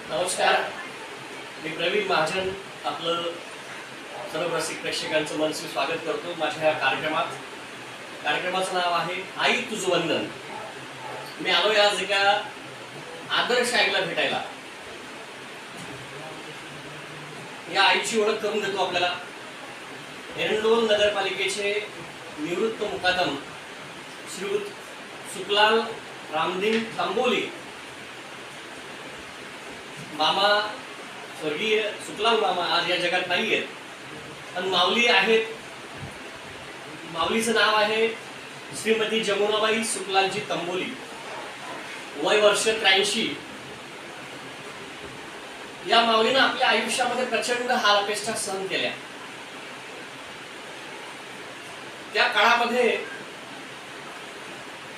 नमस्कार, मी प्रवीण महाजन आपलं सर्व रसिक प्रेक्षकांचं मनसे स्वागत करतो माझ्या कार्यक्रमात। कार्यक्रमाचं नाव आहे आई तुझं वंदन। मी आलोय आज एका आदर्श आईला भेटायला। या आईची ओळख करून देतो आपल्याला। एरंडोल नगरपालिकेचे निवृत्त मुकादम श्रीयुत सुखलाल रामदिन तांबोली मामा, स्वर्गीय सुखलाल मामा आज या जगात नाही आहेत, पण माऊली आहेत। माऊलीचं नाव आहे श्रीमती जमुनाबाई सुखलालजी तांबोली। वय वर्ष 83। या माऊलीनं आपल्या आयुष्यामध्ये प्रचंड हालअपेष्टा सहन केल्या। त्या काळामध्ये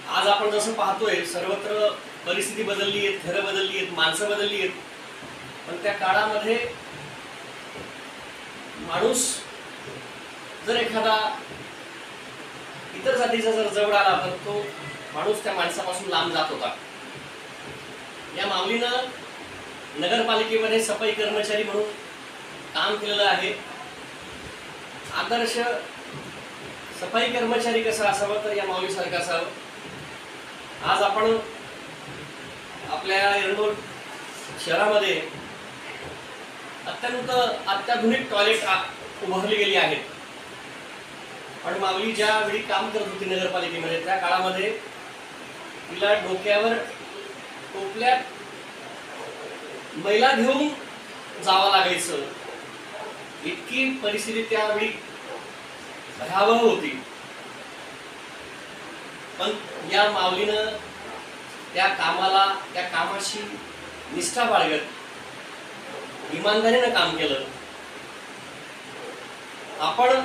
आज आपण जसं पाहतोय सर्वत्र परिस्थिती बदलली आहे, घरं बदलली आहेत, माणसं बदलली आहेत, पण त्या काळामध्ये माणूस जर एखादा इतर जातीचा जर जवळ आला तर तो माणूस त्या माणसापासून लांब जात होता। या माऊलीनं नगरपालिकेमध्ये सफाई कर्मचारी म्हणून काम केलेलं आहे। आदर्श सफाई कर्मचारी कसा असावा तर या माऊलीसारखा असावं। आज आपण आपल्या एरंडोल शहरामध्ये अत्यंत अत्याधुनिक टॉयलेट उभारली गेली आहेत, पण माऊली ज्या वेळी काम करत होती नगरपालिकेमध्ये त्या काळामध्ये तिला डोक्यावर टोपल्यात मैला घेऊन जावं लागायचं। इतकी परिस्थिती त्यावेळी भयावह होती, पण या माऊलीनं त्या कामाशी निष्ठा बाळगत इमानदारीनं काम केलं। आपण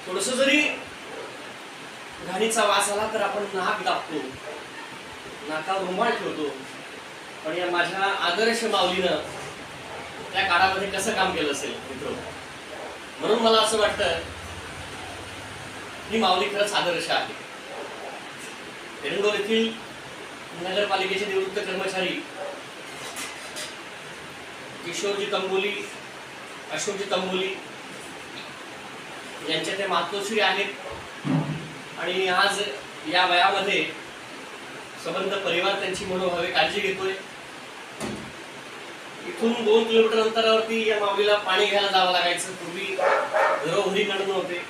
थोडस जरी घाणीचा वास आला तर आपण नाक दाबतो, नाका रुमाल ठेवतो, पण या माझ्या आदर्श माऊलीनं त्या काळामध्ये कसं काम केलं असेल मित्र। म्हणून मला असं वाटतं ही माऊली खरंच आदर्श आहे। एरंडोल येथील नगरपालिकेचे निवृत्त कर्मचारी किशोरजी तांबोली, अशोकजी तांबोली यांच्या ते मातोश्री आहेत, आणि आज या वयामध्ये संबंध परिवार त्यांची मनोभावे काळजी घेतोय। इथून 2 किलोमीटर अंतरावरती या माऊलीला पाणी घ्यायला जावं लागायचं। पूर्वी घरोघरी नळ नव्हते,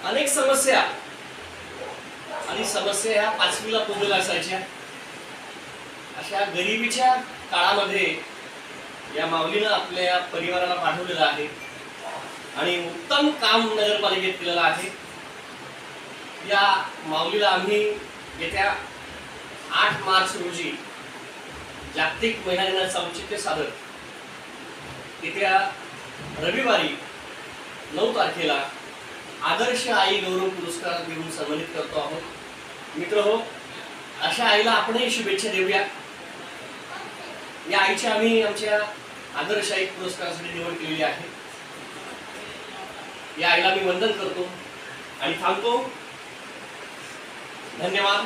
अनेक समस्या आणि समस्या ह्या 5वीला पुजलेल्या असायच्या। अशा गरिबीच्या काळामध्ये या माऊलीनं आपल्या परिवाराला पाठवलेलं आहे आणि उत्तम काम नगरपालिकेत केलेलं आहे। या माऊलीला आम्ही येत्या 8 मार्च रोजी जागतिक महिला दिनाचं औचित्य साधत येत्या रविवारी 9 तारखेला आदर्श आई गौरव पुरस्कार देऊन सन्मानित करतो आहोत। मित्रहो, अशा आईला आपणही शुभेच्छा देऊया। या आईची आम्ही आमच्या आदर्श आई पुरस्कारासाठी निवड केलेली आहे। या आईला मी वंदन करतो आणि थांबतो। धन्यवाद।